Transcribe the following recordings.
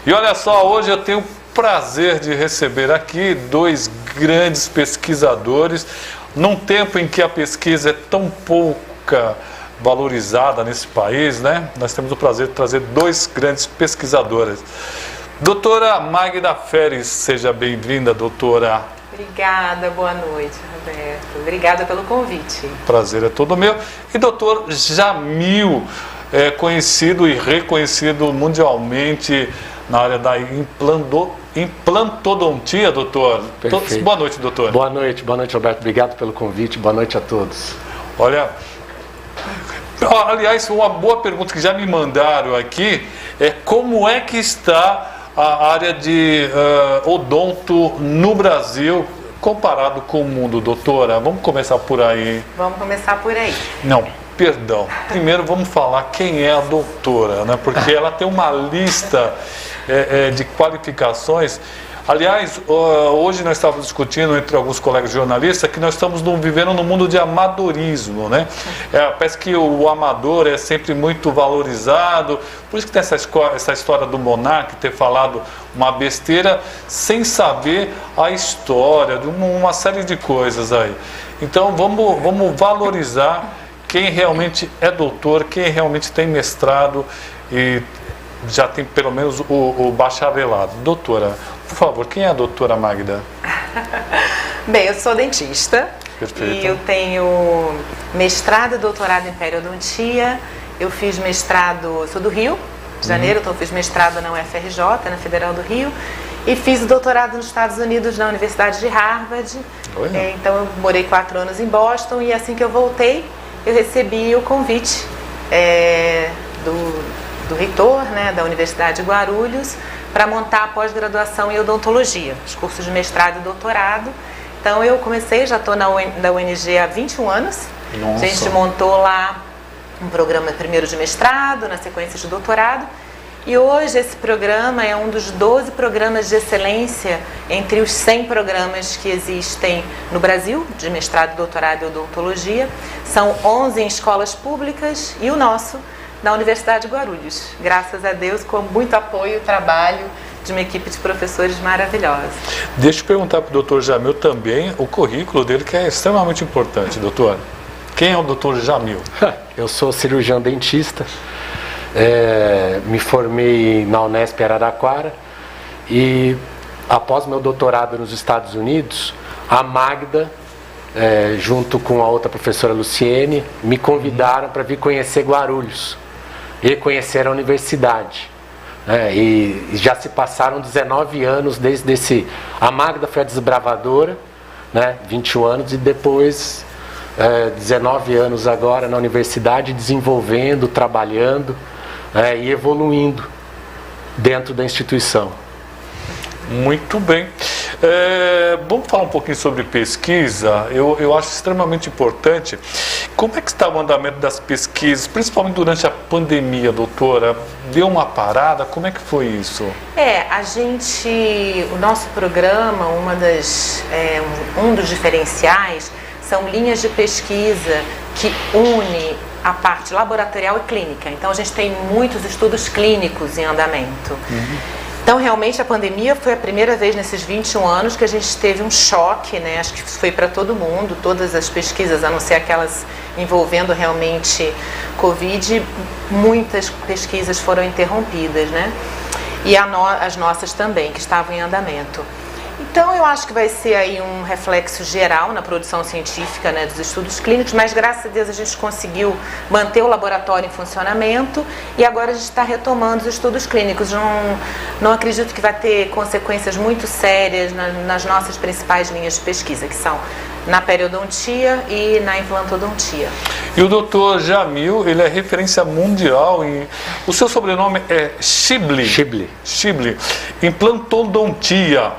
E olha só, hoje eu tenho o prazer de receber aqui dois grandes pesquisadores, num tempo em que a pesquisa é tão pouca valorizada nesse país, né? Nós temos o prazer de trazer dois grandes pesquisadores. Doutora Magda Feres, seja bem-vinda, doutora. Obrigada, boa noite, Roberto. Obrigada pelo convite. Prazer é todo meu. E doutor Jamil, conhecido e reconhecido mundialmente na área da implantodontia, doutor. Perfeito. Boa noite, doutor. Boa noite, Roberto. Obrigado pelo convite. Boa noite a todos. Olha, aliás, uma boa pergunta que já me mandaram aqui é como é que está a área de odonto no Brasil comparado com o mundo, doutora? Vamos começar por aí. Vamos começar por aí. Não, perdão. Primeiro vamos falar quem é a doutora, né? Porque ela tem uma lista de qualificações. Aliás, hoje nós estávamos discutindo entre alguns colegas jornalistas que nós estamos vivendo num mundo de amadorismo, né? Parece que o amador é sempre muito valorizado, por isso que tem essa história do monarca ter falado uma besteira sem saber a história, de uma série de coisas aí. Então vamos valorizar quem realmente é doutor, quem realmente tem mestrado e já tem pelo menos o bacharelado. Doutora, por favor, quem é a doutora Magda? Bem, eu sou dentista. Perfeito. E eu tenho mestrado e doutorado em periodontia. Eu fiz mestrado, sou do Rio de Janeiro, então eu fiz mestrado na UFRJ, na Federal do Rio, e fiz o doutorado nos Estados Unidos na Universidade de Harvard. Então eu morei 4 anos em Boston e assim que eu voltei, eu recebi o convite do reitor, né, da Universidade de Guarulhos, para montar a pós-graduação em odontologia, os cursos de mestrado e doutorado. Então eu comecei, já estou na UNG há 21 anos. Nossa. A gente montou lá um programa primeiro de mestrado, na sequência de doutorado. E hoje esse programa é um dos 12 programas de excelência entre os 100 programas que existem no Brasil, de mestrado, doutorado e odontologia. São 11 em escolas públicas e o nosso na Universidade de Guarulhos. Graças a Deus, com muito apoio e trabalho de uma equipe de professores maravilhosa. Deixa eu perguntar para o doutor Jamil também o currículo dele, que é extremamente importante, doutor. Quem é o doutor Jamil? Eu sou cirurgião dentista, me formei na Unesp Araraquara e após meu doutorado nos Estados Unidos, a Magda, junto com a outra professora Luciene, me convidaram para vir conhecer Guarulhos e conhecer a universidade. E já se passaram 19 anos desde esse... A Magda foi a desbravadora, né, 21 anos, e depois 19 anos agora na universidade, desenvolvendo, trabalhando e evoluindo dentro da instituição. Muito bem. Vamos falar um pouquinho sobre pesquisa. Eu acho extremamente importante. Como é que está o andamento das pesquisas, principalmente durante a pandemia, doutora? Deu uma parada? Como é que foi isso? O nosso programa, um dos diferenciais são linhas de pesquisa que une a parte laboratorial e clínica. Então a gente tem muitos estudos clínicos em andamento. Então, realmente, a pandemia foi a primeira vez nesses 21 anos que a gente teve um choque, né? Acho que foi para todo mundo, todas as pesquisas, a não ser aquelas envolvendo realmente Covid, muitas pesquisas foram interrompidas, né? E as nossas também, que estavam em andamento. Então, eu acho que vai ser aí um reflexo geral na produção científica, né, dos estudos clínicos, mas graças a Deus a gente conseguiu manter o laboratório em funcionamento e agora a gente está retomando os estudos clínicos. Não acredito que vai ter consequências muito sérias nas nossas principais linhas de pesquisa, que são na periodontia e na implantodontia. E o doutor Jamil, ele é referência mundial em... O seu sobrenome é Shibli? Shibli. Implantodontia.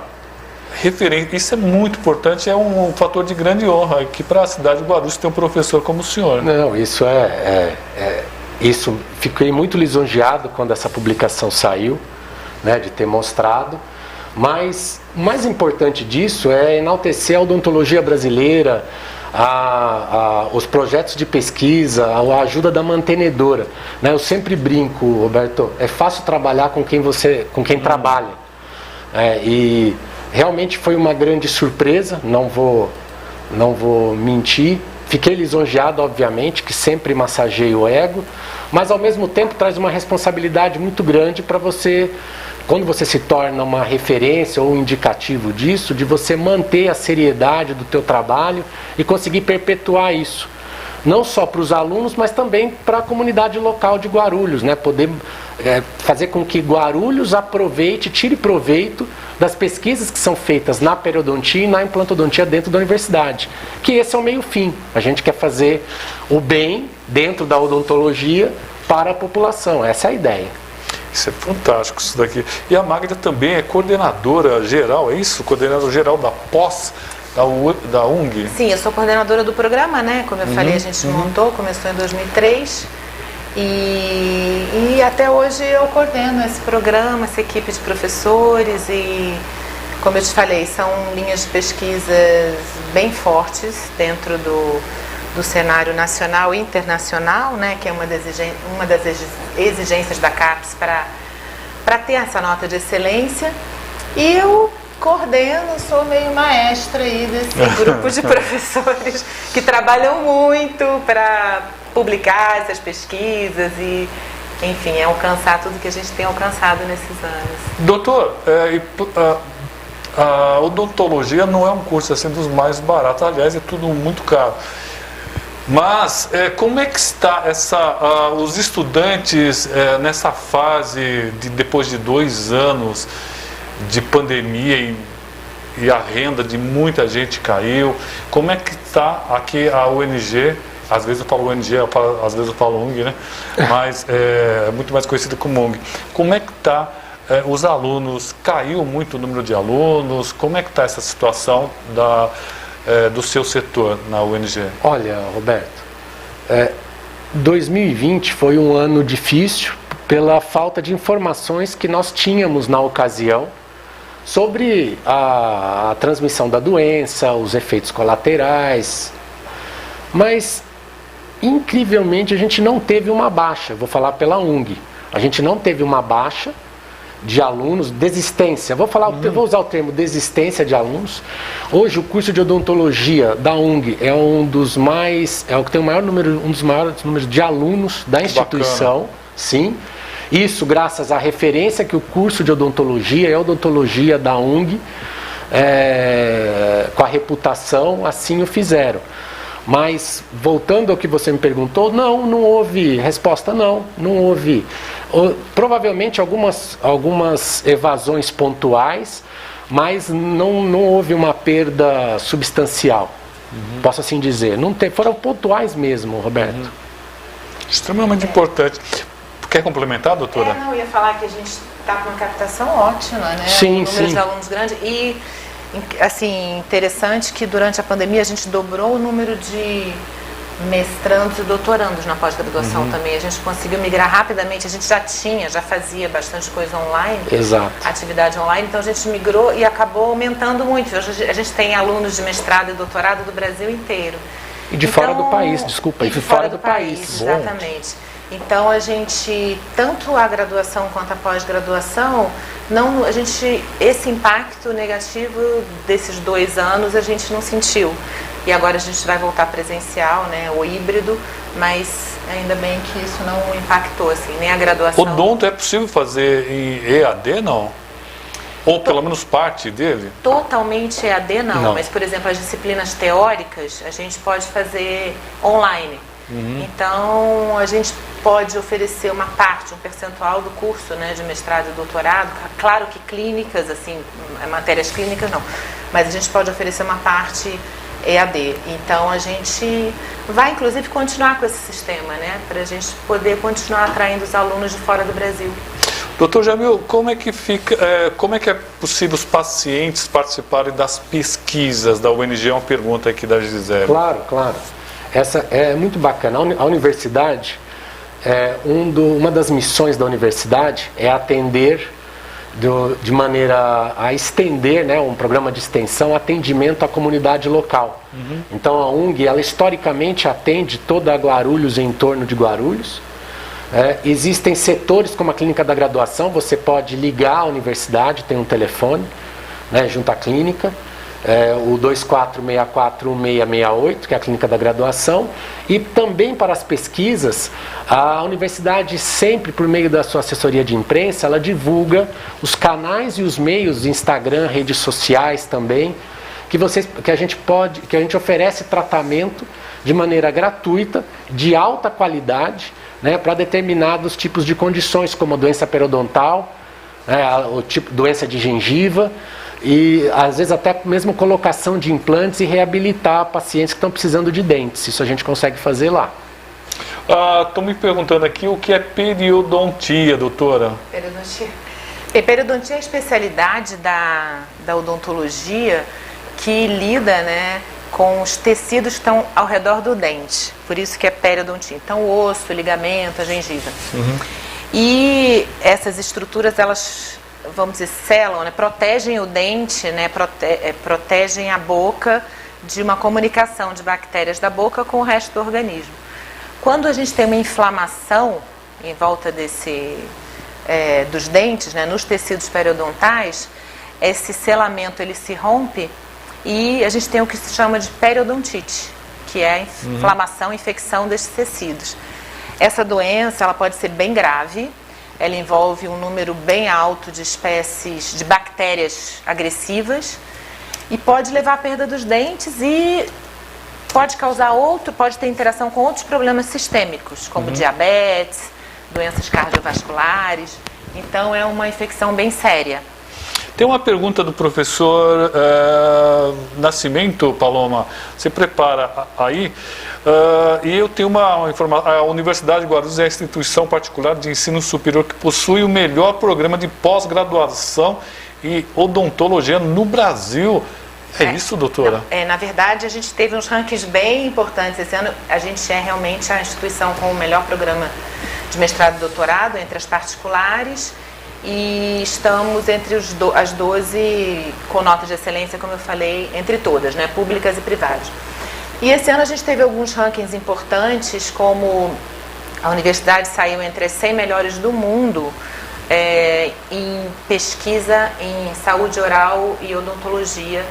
Isso é muito importante, é um fator de grande honra aqui para a cidade de Guarulhos ter um professor como o senhor. Não, isso isso fiquei muito lisonjeado quando essa publicação saiu, né, de ter mostrado, mas o mais importante disso é enaltecer a odontologia brasileira, os projetos de pesquisa, a ajuda da mantenedora, né? Eu sempre brinco, Roberto, é fácil trabalhar com quem trabalha, e realmente foi uma grande surpresa, não vou mentir. Fiquei lisonjeado, obviamente, que sempre massageia o ego, mas ao mesmo tempo traz uma responsabilidade muito grande para você, quando você se torna uma referência ou um indicativo disso, de você manter a seriedade do teu trabalho e conseguir perpetuar isso. Não só para os alunos, mas também para a comunidade local de Guarulhos, né? Poder fazer com que Guarulhos tire proveito das pesquisas que são feitas na periodontia e na implantodontia dentro da universidade. Que esse é o meio-fim. A gente quer fazer o bem dentro da odontologia para a população. Essa é a ideia. Isso é fantástico, isso daqui. E a Magda também é coordenadora geral, é isso? Coordenadora geral da pós da UNG? Sim, eu sou coordenadora do programa, né? Como eu falei, a gente começou em 2003 e até hoje eu coordeno esse programa, essa equipe de professores e, como eu te falei, são linhas de pesquisas bem fortes dentro do cenário nacional e internacional, né? Que é uma das exigências da CAPES para ter essa nota de excelência. E eu coordeno, sou meio maestra aí desse grupo de professores que trabalham muito para publicar essas pesquisas e, enfim, alcançar tudo que a gente tem alcançado nesses anos. Doutor, a odontologia não é um curso assim dos mais baratos, aliás, é tudo muito caro. Mas como é que está os estudantes nessa fase de depois de 2 anos de pandemia e a renda de muita gente caiu? Como é que está aqui a UNG? Às vezes eu falo UNG, às vezes eu falo UNG, né? Mas é muito mais conhecido como UNG. Como é que está os alunos? Caiu muito o número de alunos? Como é que está essa situação do seu setor na UNG? Olha, Roberto, 2020 foi um ano difícil pela falta de informações que nós tínhamos na ocasião sobre a transmissão da doença, os efeitos colaterais, mas incrivelmente a gente não teve uma baixa, vou falar pela UNG, a gente não teve uma baixa de alunos, desistência, vou usar o termo desistência de alunos. Hoje o curso de odontologia da UNG é um o que tem um dos maiores números de alunos da instituição. Bacana. Sim, isso graças à referência que o curso de odontologia e a odontologia da UNG, com a reputação, assim o fizeram. Mas, voltando ao que você me perguntou, não houve resposta, não houve. Provavelmente algumas evasões pontuais, mas não houve uma perda substancial, posso assim dizer. Foram pontuais mesmo, Roberto. Extremamente importante. Quer complementar, doutora? Eu ia falar que a gente está com uma captação ótima, né? Sim, um número de alunos grande e... Assim, interessante que durante a pandemia a gente dobrou o número de mestrandos e doutorandos na pós-graduação também. A gente conseguiu migrar rapidamente, a gente já fazia bastante coisa online, exato, atividade online, então a gente migrou e acabou aumentando muito. Hoje a gente tem alunos de mestrado e doutorado do Brasil inteiro. E de fora do país, desculpa, e de fora do país. Exatamente. Então a gente, tanto a graduação quanto a pós-graduação, esse impacto negativo desses 2 anos a gente não sentiu. E agora a gente vai voltar presencial, né, o híbrido, mas ainda bem que isso não impactou, assim, nem a graduação. Odonto é possível fazer em EAD, não? Ou pelo menos parte dele? Totalmente EAD não, mas por exemplo as disciplinas teóricas a gente pode fazer online. Então a gente pode oferecer uma parte, um percentual do curso, né, de mestrado e doutorado, claro que clínicas, assim, matérias clínicas não, mas a gente pode oferecer uma parte EAD. Então a gente vai inclusive continuar com esse sistema, né, para a gente poder continuar atraindo os alunos de fora do Brasil. Doutor Jamil, como é que é possível os pacientes participarem das pesquisas da UNG? É uma pergunta aqui da Gisele. Claro. Essa é muito bacana. A universidade, uma das missões da universidade é atender de maneira a estender, né, um programa de extensão, atendimento à comunidade local. Então a UNG, ela historicamente atende toda a Guarulhos e em torno de Guarulhos. Existem setores como a clínica da graduação, você pode ligar à universidade, tem um telefone, né, junto à clínica, o 24641668, que é a clínica da graduação, e também para as pesquisas, a universidade sempre, por meio da sua assessoria de imprensa, ela divulga os canais e os meios de Instagram, redes sociais também, que a gente oferece tratamento de maneira gratuita, de alta qualidade, né, para determinados tipos de condições, como a doença periodontal, o tipo doença de gengiva, e às vezes até mesmo colocação de implantes e reabilitar pacientes que estão precisando de dentes. Isso a gente consegue fazer lá. Estão me perguntando aqui o que é periodontia, doutora. Periodontia. Periodontia é a especialidade da odontologia que lida, né, com os tecidos que estão ao redor do dente. Por isso que é periodontia. Então o osso, o ligamento, a gengiva. E essas estruturas, elas, vamos dizer, selam, né, protegem o dente, né, protegem a boca de uma comunicação de bactérias da boca com o resto do organismo. Quando a gente tem uma inflamação em volta dos dentes, né, nos tecidos periodontais, esse selamento ele se rompe e a gente tem o que se chama de periodontite, que é a inflamação, infecção desses tecidos. Essa doença, ela pode ser bem grave, ela envolve um número bem alto de espécies de bactérias agressivas e pode levar à perda dos dentes e pode ter interação com outros problemas sistêmicos, como diabetes, doenças cardiovasculares. Então é uma infecção bem séria. Tem uma pergunta do professor Nascimento, Paloma. Você prepara aí. E eu tenho uma informação. A Universidade de Guarulhos é a instituição particular de ensino superior que possui o melhor programa de pós-graduação e odontologia no Brasil. É isso, doutora? Não, na verdade, a gente teve uns rankings bem importantes esse ano. A gente é realmente a instituição com o melhor programa de mestrado e doutorado entre as particulares. E estamos entre as 12 com notas de excelência, como eu falei, entre todas, né, públicas e privadas. E esse ano a gente teve alguns rankings importantes, como a universidade saiu entre as 100 melhores do mundo em pesquisa em saúde oral e odontologia,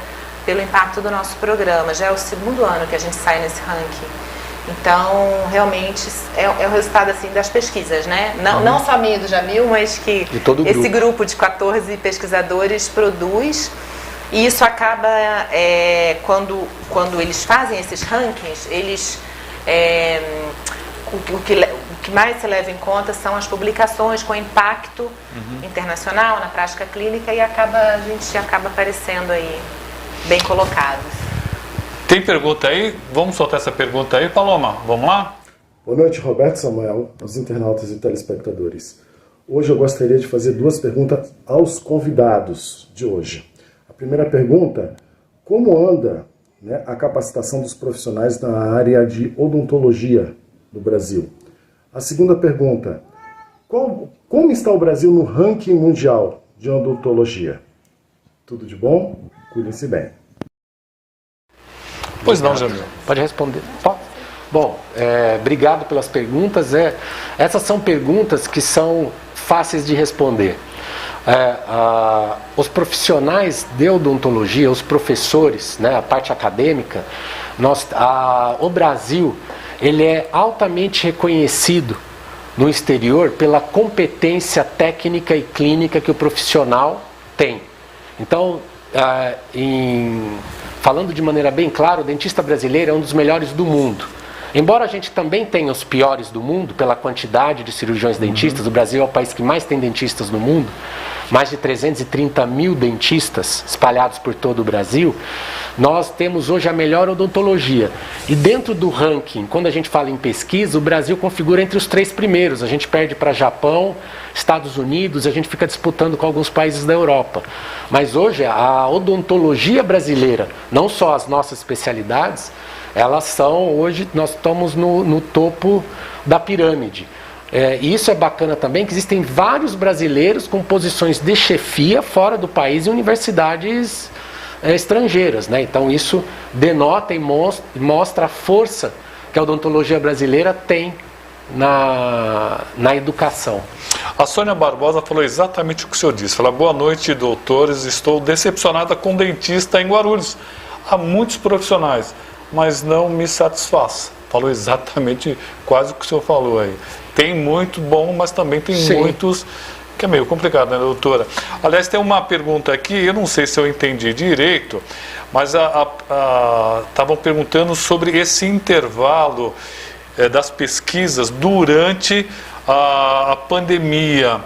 pelo impacto do nosso programa. Já é o segundo ano que a gente sai nesse ranking. Então, realmente, é o resultado assim, das pesquisas, né? Não só a minha e do Jamil, mas que esse grupo de 14 pesquisadores produz. E isso acaba, quando eles fazem esses rankings, o que mais se leva em conta são as publicações com impacto internacional na prática clínica e a gente acaba aparecendo aí bem colocados. Tem pergunta aí? Vamos soltar essa pergunta aí, Paloma. Vamos lá? Boa noite, Roberto Samuel, aos internautas e telespectadores. Hoje eu gostaria de fazer duas perguntas aos convidados de hoje. A primeira pergunta, como anda, né, a capacitação dos profissionais na área de odontologia no Brasil? A segunda pergunta, como está o Brasil no ranking mundial de odontologia? Tudo de bom? Cuidem-se bem. Pois não, Jamil. Pode responder. Bom, obrigado pelas perguntas. Essas são perguntas que são fáceis de responder. Os profissionais de odontologia, os professores, né, a parte acadêmica, o Brasil ele é altamente reconhecido no exterior pela competência técnica e clínica que o profissional tem. Então, falando de maneira bem clara, o dentista brasileiro é um dos melhores do mundo. Embora a gente também tenha os piores do mundo pela quantidade de cirurgiões dentistas, o Brasil é o país que mais tem dentistas no mundo, mais de 330 mil dentistas espalhados por todo o Brasil, nós temos hoje a melhor odontologia. E dentro do ranking, quando a gente fala em pesquisa, o Brasil configura entre os 3 primeiros. A gente perde para Japão, Estados Unidos, a gente fica disputando com alguns países da Europa. Mas hoje a odontologia brasileira, não só as nossas especialidades, hoje nós estamos no topo da pirâmide. E isso é bacana também, que existem vários brasileiros com posições de chefia fora do país em universidades estrangeiras, né? Então isso denota e mostra a força que a odontologia brasileira tem na educação. A Sônia Barbosa falou exatamente o que o senhor disse. Fala: boa noite, doutores, estou decepcionada com o dentista em Guarulhos. Há muitos profissionais, mas não me satisfaz. Falou exatamente quase o que o senhor falou aí. Tem muito bom, mas também tem muitos que é meio complicado, né, doutora? Aliás, tem uma pergunta aqui, eu não sei se eu entendi direito, mas estavam perguntando sobre esse intervalo das pesquisas durante a pandemia.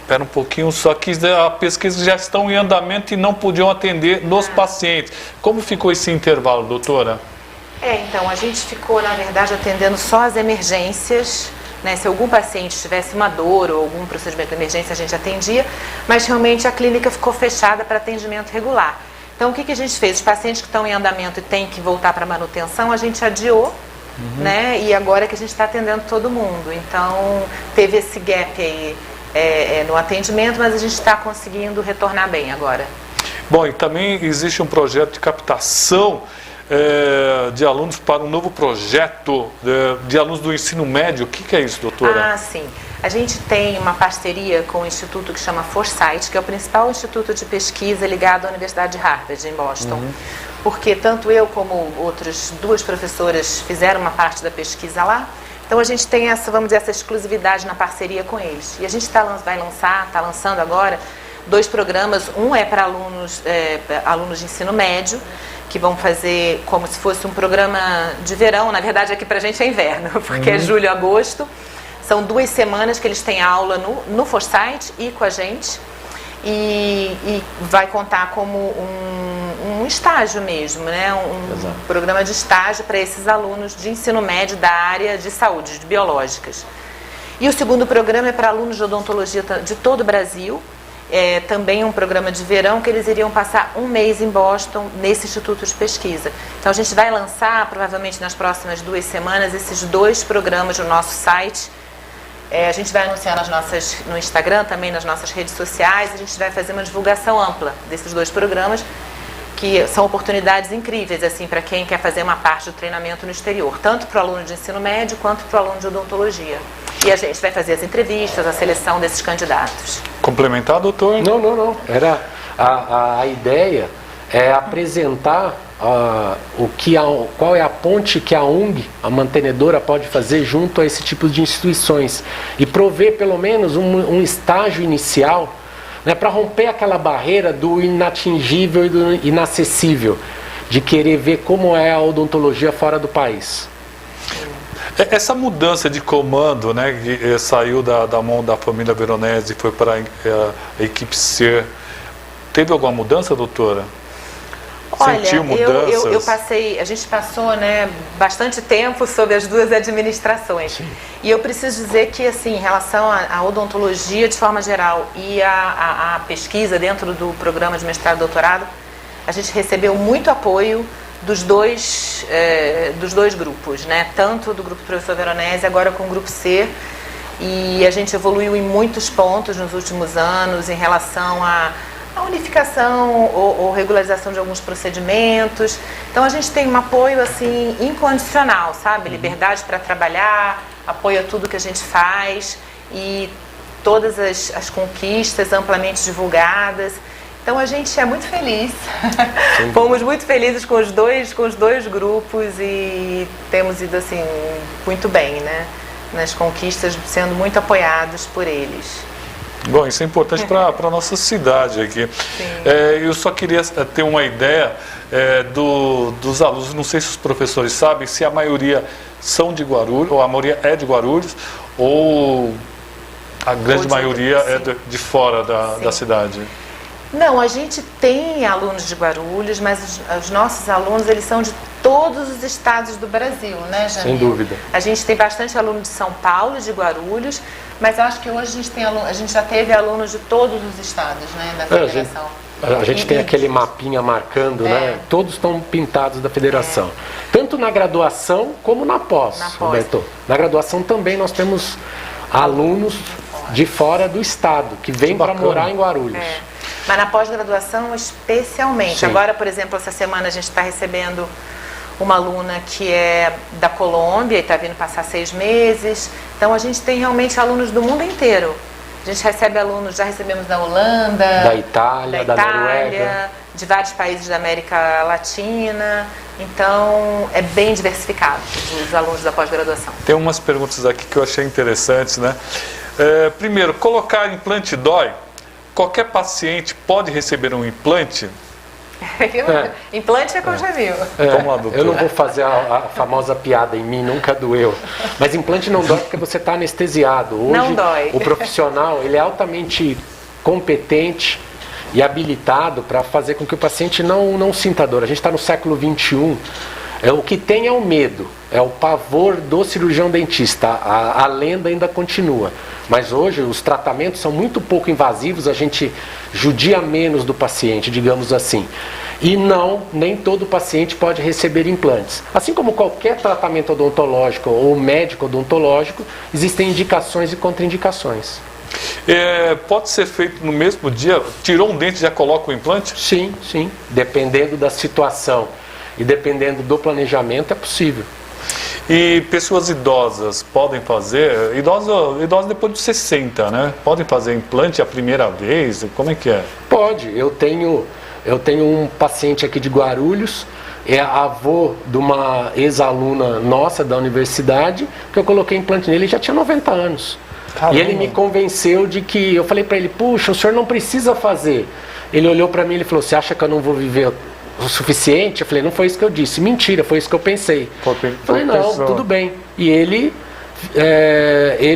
Espera um pouquinho, só que as pesquisas já estão em andamento e não podiam atender nos pacientes. Como ficou esse intervalo, doutora? Então, a gente ficou, na verdade, atendendo só as emergências, né? Se algum paciente tivesse uma dor ou algum procedimento de emergência, a gente atendia, mas realmente a clínica ficou fechada para atendimento regular. Então, o que a gente fez? Os pacientes que estão em andamento e têm que voltar para manutenção, a gente adiou, né? E agora é que a gente está atendendo todo mundo. Então, teve esse gap aí no atendimento, mas a gente está conseguindo retornar bem agora. Bom, e também existe um projeto de captação de alunos para um novo projeto de alunos do ensino médio. O que é isso, doutora? Sim. A gente tem uma parceria com um instituto que chama Foresight, que é o principal instituto de pesquisa ligado à Universidade de Harvard, em Boston. Porque tanto eu como outras duas professoras fizeram uma parte da pesquisa lá. Então a gente tem essa exclusividade na parceria com eles. E a gente está lançando agora 2 programas. Um é para alunos de ensino médio, que vão fazer como se fosse um programa de verão. Na verdade, aqui pra gente é inverno, porque é julho e agosto. São 2 semanas que eles têm aula no Foresight e com a gente. E vai contar como um estágio mesmo, né? Um programa de estágio para esses alunos de ensino médio da área de saúde, de biológicas. E o segundo programa é para alunos de odontologia de todo o Brasil. Também um programa de verão que eles iriam passar 1 mês em Boston, nesse instituto de pesquisa. Então a gente vai lançar, provavelmente nas próximas 2 semanas, esses 2 programas no nosso site. A gente vai anunciar no Instagram, também nas nossas redes sociais. A gente vai fazer uma divulgação ampla desses 2 programas, que são oportunidades incríveis assim, para quem quer fazer uma parte do treinamento no exterior, tanto para o aluno de ensino médio quanto para o aluno de odontologia. E a gente vai fazer as entrevistas, a seleção desses candidatos. Complementar, doutor? Não. A ideia é apresentar qual é a ponte que a ONG, a mantenedora, pode fazer junto a esse tipo de instituições e prover pelo menos um estágio inicial, né, para romper aquela barreira do inatingível e do inacessível, de querer ver como é a odontologia fora do país. Essa mudança de comando, né, que saiu da mão da família Veronese e foi para a equipe SER, teve alguma mudança, doutora? Sentiu mudanças? A gente passou, né, bastante tempo sobre as 2 administrações. Sim. E eu preciso dizer que, assim, em relação à odontologia de forma geral e à pesquisa dentro do programa de mestrado e doutorado, a gente recebeu muito apoio dos dois grupos, né? Tanto do grupo do professor Veronese, agora com o grupo C. E a gente evoluiu em muitos pontos nos últimos anos em relação à unificação ou regularização de alguns procedimentos. Então a gente tem um apoio assim incondicional, sabe? Liberdade para trabalhar, apoio a tudo que a gente faz e todas as conquistas amplamente divulgadas. Então a gente é muito feliz. Fomos muito felizes com os dois grupos e temos ido assim muito bem, né? Nas conquistas, sendo muito apoiados por eles. Bom, isso é importante para a nossa cidade aqui. Eu só queria ter uma ideia dos alunos. Não sei se os professores sabem se a maioria são de Guarulhos, ou a maioria é de Guarulhos, ou a grande maioria é de fora da cidade. Não, a gente tem alunos de Guarulhos, mas os nossos alunos, eles são de todos os estados do Brasil, né, Jamil? Sem dúvida. A gente tem bastante aluno de São Paulo, de Guarulhos, mas eu acho que hoje a gente já teve alunos de todos os estados, né, da federação. A gente tem aquele mapinha marcando, né? Todos estão pintados da federação. Tanto na graduação como na pós, Roberto. Na graduação também nós temos alunos de fora do estado, que vêm para morar em Guarulhos. Mas na pós-graduação especialmente. Sim. Agora, por exemplo, essa semana a gente está recebendo uma aluna que é da Colômbia e está vindo passar 6 meses. Então a gente tem realmente alunos do mundo inteiro. A gente recebe alunos, já recebemos da Holanda, da Itália, da Noruega, de vários países da América Latina. Então é bem diversificado os alunos da pós-graduação. Tem umas perguntas aqui que eu achei interessantes, né? Primeiro, colocar implante dói? Qualquer paciente pode receber um implante? Implante é com o Jamil. Vamos lá, doutor. Eu não vou fazer a famosa piada, em mim nunca doeu. Mas implante não dói porque você está anestesiado. Hoje, não dói. O profissional ele é altamente competente e habilitado para fazer com que o paciente não sinta dor. A gente está no século XXI. O que tem é o medo, é o pavor do cirurgião dentista. A lenda ainda continua. Mas hoje os tratamentos são muito pouco invasivos, a gente judia menos do paciente, digamos assim. E nem todo paciente pode receber implantes. Assim como qualquer tratamento odontológico ou médico odontológico, existem indicações e contraindicações. Pode ser feito no mesmo dia? Tirou um dente e já coloca o implante? Sim, sim. Dependendo da situação e dependendo do planejamento, é possível. E pessoas idosas podem fazer? Idosos depois de 60, né? Podem fazer implante a primeira vez? Como é que é? Pode. Eu tenho um paciente aqui de Guarulhos, é avô de uma ex-aluna nossa da universidade, que eu coloquei implante nele, ele já tinha 90 anos. Caramba. E ele me convenceu de que, eu falei para ele, puxa, o senhor não precisa fazer. Ele olhou para mim e falou, você acha que eu não vou viver o suficiente? Eu falei, não foi isso que eu disse. Mentira, foi isso que eu pensei. Falei, não, tudo bem. E ele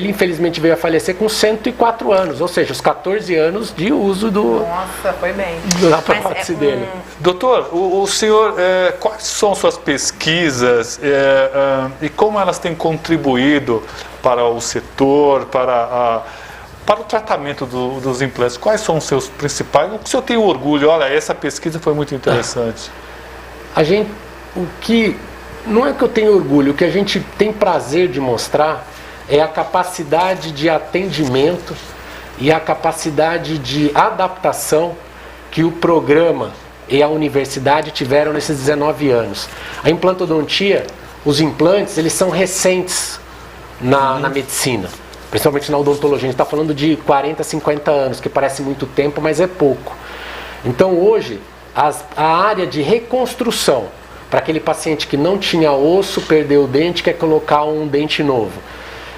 infelizmente veio a falecer com 104 anos, ou seja, os 14 anos de uso Nossa, foi bem. Da prótese dele. Doutor, o senhor, quais são suas pesquisas e como elas têm contribuído para o setor, para o tratamento dos implantes? Quais são os seus principais? O que o senhor tem orgulho? Olha, essa pesquisa foi muito interessante. Não é que eu tenho orgulho, o que a gente tem prazer de mostrar é a capacidade de atendimento e a capacidade de adaptação que o programa e a universidade tiveram nesses 19 anos. A implantodontia, os implantes, eles são recentes na medicina, principalmente na odontologia. A gente está falando de 40, 50 anos, que parece muito tempo, mas é pouco. Então hoje, a área de reconstrução, para aquele paciente que não tinha osso, perdeu o dente, quer colocar um dente novo.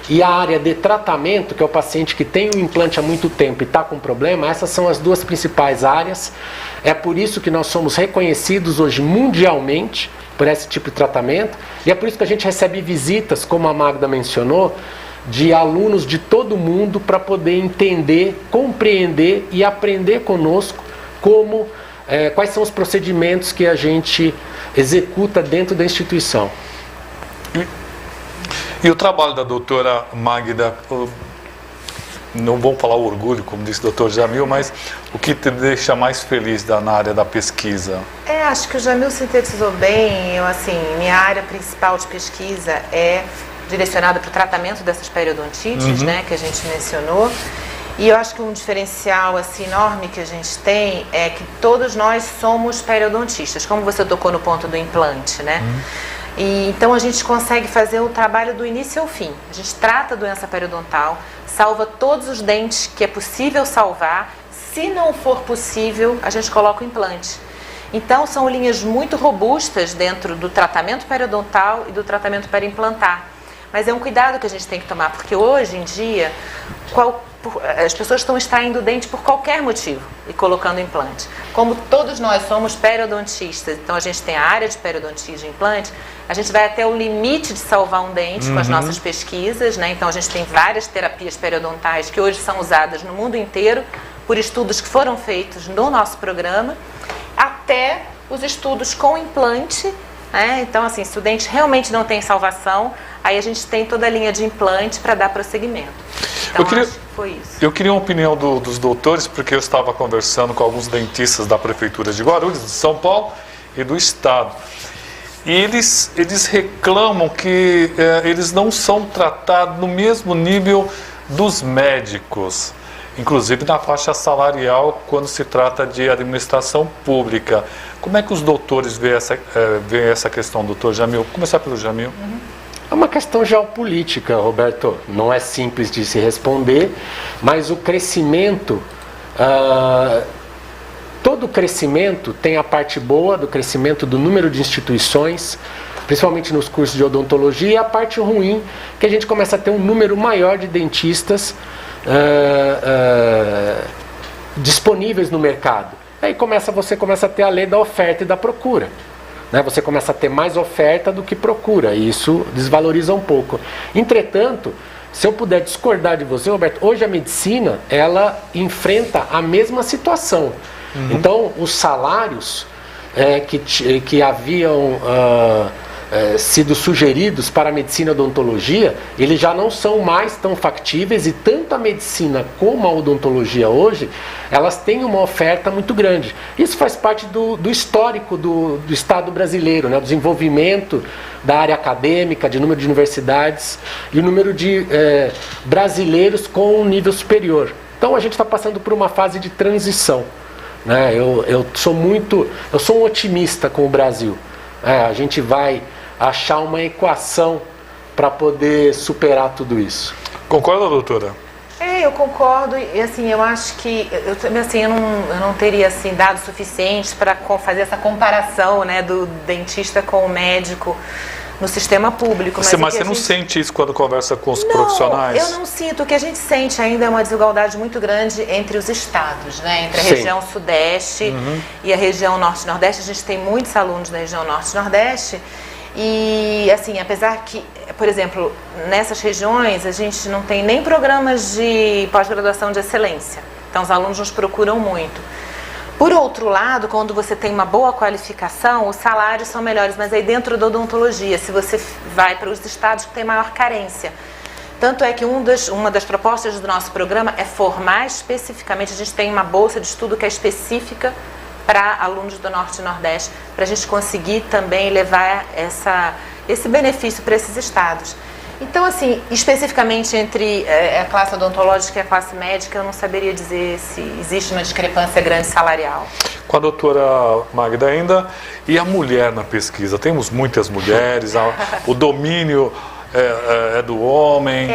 E a área de tratamento, que é o paciente que tem o implante há muito tempo e está com problema, essas são as duas principais áreas. É por isso que nós somos reconhecidos hoje mundialmente por esse tipo de tratamento. E é por isso que a gente recebe visitas, como a Magda mencionou, de alunos de todo mundo para poder entender, compreender e aprender conosco quais são os procedimentos que a gente executa dentro da instituição. E o trabalho da doutora Magda, não vamos falar o orgulho, como disse o doutor Jamil, mas o que te deixa mais feliz na área da pesquisa? Acho que o Jamil sintetizou bem. Minha área principal de pesquisa é direcionada para o tratamento dessas periodontites, né, que a gente mencionou. E eu acho que um diferencial enorme que a gente tem é que todos nós somos periodontistas, como você tocou no ponto do implante, né? E então a gente consegue fazer o trabalho do início ao fim. A gente trata a doença periodontal, salva todos os dentes que é possível salvar. Se não for possível, a gente coloca o implante. Então são linhas muito robustas dentro do tratamento periodontal e do tratamento periimplantar. Mas é um cuidado que a gente tem que tomar, porque hoje em dia as pessoas estão extraindo o dente por qualquer motivo e colocando implante. Como todos nós somos periodontistas, então a gente tem a área de periodontia de implante, a gente vai até o limite de salvar um dente com as nossas pesquisas, né? Então a gente tem várias terapias periodontais que hoje são usadas no mundo inteiro por estudos que foram feitos no nosso programa, até os estudos com implante, né? Então se o dente realmente não tem salvação, aí a gente tem toda a linha de implante para dar prosseguimento. Então, acho que foi isso. Eu queria uma opinião dos doutores, porque eu estava conversando com alguns dentistas da Prefeitura de Guarulhos, de São Paulo e do Estado. E eles reclamam que eles não são tratados no mesmo nível dos médicos, inclusive na faixa salarial, quando se trata de administração pública. Como é que os doutores veem essa questão, doutor Jamil? Vou começar pelo Jamil. É uma questão geopolítica, Roberto. Não é simples de se responder, mas o crescimento, todo crescimento tem a parte boa do crescimento do número de instituições, principalmente nos cursos de odontologia, e a parte ruim, que a gente começa a ter um número maior de dentistas disponíveis no mercado. Aí você começa a ter a lei da oferta e da procura. Né? Você começa a ter mais oferta do que procura, e isso desvaloriza um pouco. Entretanto, se eu puder discordar de você, Roberto, hoje a medicina, ela enfrenta a mesma situação. Então, os salários que haviam sido sugeridos para a medicina e a odontologia, eles já não são mais tão factíveis, e tanto a medicina como a odontologia hoje, elas têm uma oferta muito grande. Isso faz parte do histórico do Estado brasileiro, né? O desenvolvimento da área acadêmica, de número de universidades e o número de brasileiros com um nível superior. Então, a gente está passando por uma fase de transição. Né? Eu sou um otimista com o Brasil. A gente vai achar uma equação para poder superar tudo isso. Concorda, doutora? Eu concordo, e assim, eu acho que eu não teria assim, dados suficientes para fazer essa comparação, né, do dentista com o médico no sistema público. Mas você não sente isso quando conversa com os profissionais? Eu não sinto. O que a gente sente ainda é uma desigualdade muito grande entre os estados, né? Entre a região sudeste e a região norte-nordeste. A gente tem muitos alunos da região norte-nordeste e, assim, apesar que, por exemplo, nessas regiões a gente não tem nem programas de pós-graduação de excelência. Então, os alunos nos procuram muito. Por outro lado, quando você tem uma boa qualificação, os salários são melhores, mas aí dentro da odontologia, se você vai para os estados que têm maior carência. Tanto é que uma das propostas do nosso programa é formar especificamente, a gente tem uma bolsa de estudo que é específica para alunos do Norte e Nordeste, para a gente conseguir também levar esse benefício para esses estados. Então, assim, especificamente entre a classe odontológica e a classe médica, eu não saberia dizer se existe uma discrepância grande salarial. Com a doutora Magda ainda, e a mulher na pesquisa? Temos muitas mulheres, o domínio é do homem.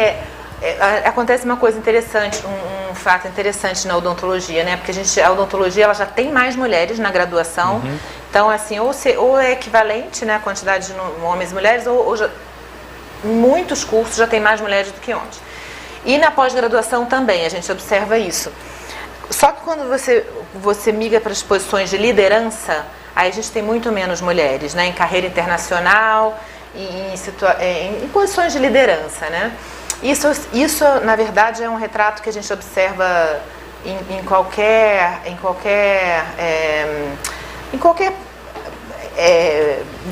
Acontece uma coisa interessante, um fato interessante na odontologia, né? Porque a odontologia ela já tem mais mulheres na graduação, então, assim, ou é equivalente, né, a quantidade de homens e mulheres, ou já, muitos cursos já tem mais mulheres do que homens. E na pós-graduação também, a gente observa isso. Só que quando você migra para as posições de liderança, aí a gente tem muito menos mulheres, né? Em carreira internacional, em posições de liderança, né? Isso, na verdade, é um retrato que a gente observa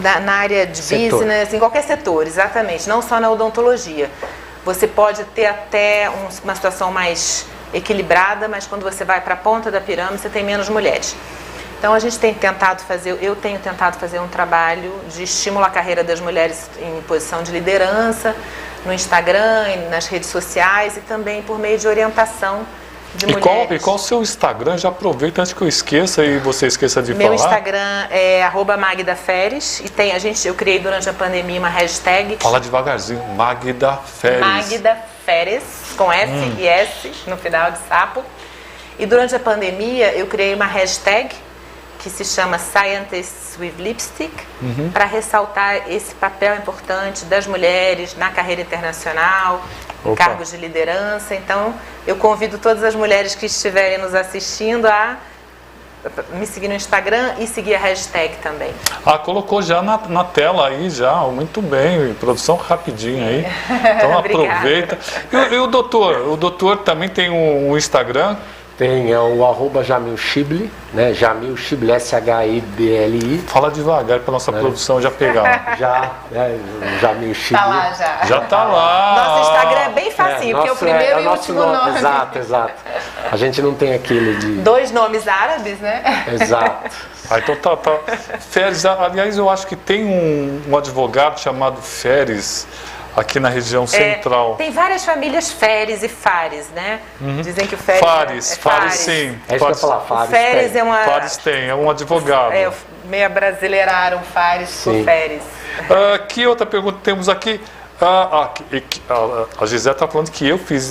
na área de business, em qualquer setor, exatamente, não só na odontologia. Você pode ter até uma situação mais equilibrada, mas quando você vai para a ponta da pirâmide, você tem menos mulheres. Então, eu tenho tentado fazer um trabalho de estímulo à carreira das mulheres em posição de liderança, no Instagram, nas redes sociais e também por meio de orientação de mulheres. E qual o seu Instagram? Já aproveita antes que eu esqueça e você esqueça de falar. Meu Instagram é @MagdaFeres e eu criei durante a pandemia uma hashtag. Fala devagarzinho, Magda Feres. Magda Feres, com F e S no final de sapo. E durante a pandemia eu criei uma hashtag que se chama Scientists with Lipstick, para ressaltar esse papel importante das mulheres na carreira internacional, em cargos de liderança. Então, eu convido todas as mulheres que estiverem nos assistindo a me seguir no Instagram e seguir a hashtag também. Colocou já na tela aí, já, muito bem, produção rapidinho aí. Então aproveita. E o doutor também tem um Instagram? Tem, é o @Jamil Shibli, né? Jamil Shibli, Shibli. Fala devagar para nossa produção já pegar. Já, o Jamil Shibli. Tá lá já. Já tá lá. Nosso Instagram é bem facinho, porque é o primeiro e o nosso último nome. Exato. A gente não tem aquele de... 2 nomes árabes, né? Exato. Então tá. Feres, aliás, eu acho que tem um advogado chamado Feres aqui na região central. Tem várias famílias Feres e Fares, né? Dizem que o Feres Fares, sim. É isso que eu ia falar, Fares. O Feres é uma... Fares é um advogado. Meio abrasileiraram Fares por Feres. Que outra pergunta temos aqui? A Gisele está falando que eu fiz,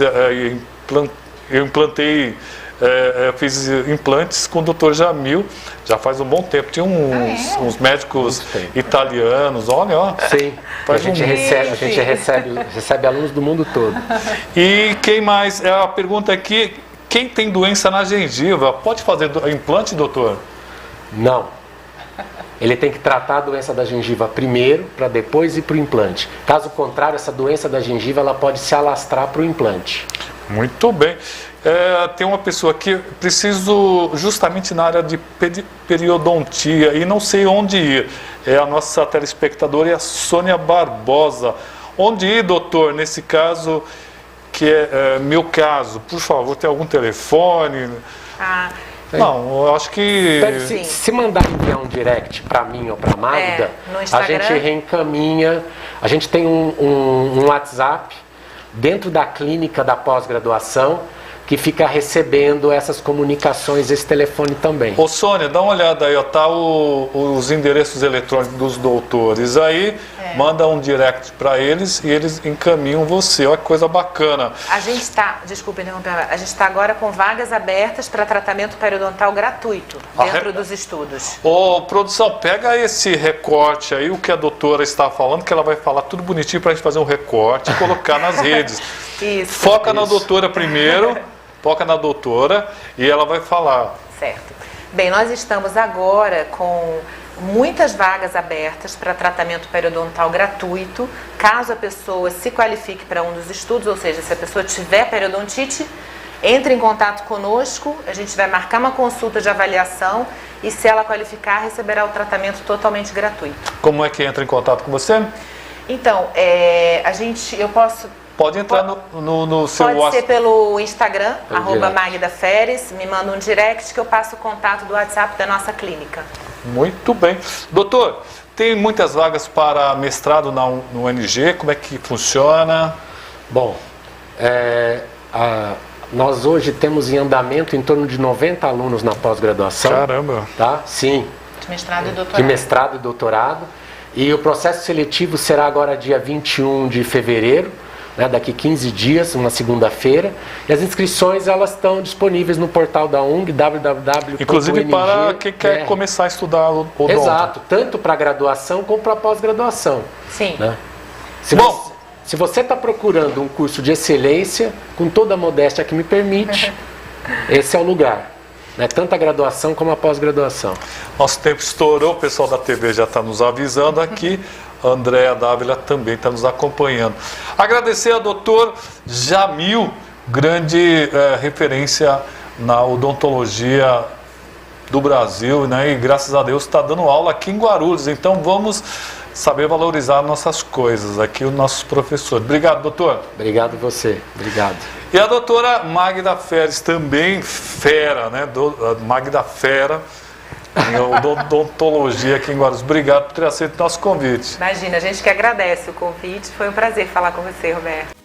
eu fiz implantes com o Dr. Jamil, já faz um bom tempo. Tinha uns médicos italianos, olha, ó. Sim, a gente recebe alunos do mundo todo. E quem mais? A pergunta aqui, quem tem doença na gengiva, pode fazer implante, doutor? Não. Ele tem que tratar a doença da gengiva primeiro, para depois ir para o implante. Caso contrário, essa doença da gengiva ela pode se alastrar para o implante. Muito bem. Tem uma pessoa aqui, preciso justamente na área de periodontia e não sei onde ir. É a nossa telespectadora, é a Sônia Barbosa. Onde ir, doutor, nesse caso, que é meu caso? Por favor, tem algum telefone? Não, eu acho que... Se mandar enviar um direct para mim ou para a Magda, a gente reencaminha. A gente tem um WhatsApp dentro da clínica da pós-graduação que fica recebendo essas comunicações, esse telefone também. Ô Sônia, dá uma olhada aí, ó, tá os endereços eletrônicos dos doutores aí, manda um direct para eles e eles encaminham você, olha que coisa bacana. A gente está, desculpa interromper, a gente está agora com vagas abertas para tratamento periodontal gratuito dentro dos estudos. Ô produção, pega esse recorte aí, o que a doutora está falando, que ela vai falar tudo bonitinho para a gente fazer um recorte e colocar nas redes. Foca na doutora primeiro. Foca na doutora e ela vai falar. Certo. Bem, nós estamos agora com muitas vagas abertas para tratamento periodontal gratuito, caso a pessoa se qualifique para um dos estudos, ou seja, se a pessoa tiver periodontite, entre em contato conosco, a gente vai marcar uma consulta de avaliação e se ela qualificar, receberá o tratamento totalmente gratuito. Como é que entra em contato com você? Então, eu posso... Pode entrar no seu WhatsApp. Pode ser pelo Instagram, @MagdaFeres, me manda um direct que eu passo o contato do WhatsApp da nossa clínica. Muito bem. Doutor, tem muitas vagas para mestrado no UNG, como é que funciona? Bom, nós hoje temos em andamento em torno de 90 alunos na pós-graduação. Caramba! Tá? Sim. De mestrado e doutorado. De mestrado e doutorado. E o processo seletivo será agora dia 21 de fevereiro. Daqui 15 dias, uma segunda-feira. E as inscrições elas estão disponíveis no portal da UNG, www.ung. Inclusive para quem quer começar a estudar o odonto. Exato, tanto para graduação como para pós-graduação. Sim. Né? Se você está procurando um curso de excelência, com toda a modéstia que me permite, esse é o lugar. Tanto a graduação como a pós-graduação. Nosso tempo estourou, o pessoal da TV já está nos avisando aqui. Andréa Dávila também está nos acompanhando. Agradecer ao doutor Jamil, grande referência na odontologia do Brasil, né? E graças a Deus está dando aula aqui em Guarulhos. Então vamos saber valorizar nossas coisas aqui, os nossos professores. Obrigado, doutor. Obrigado você. Obrigado. E a doutora Magda Feres, também fera, né? Magda Fera, odontologia aqui em Guarulhos. Obrigado por ter aceito o nosso convite. Imagina, a gente que agradece o convite. Foi um prazer falar com você, Roberto.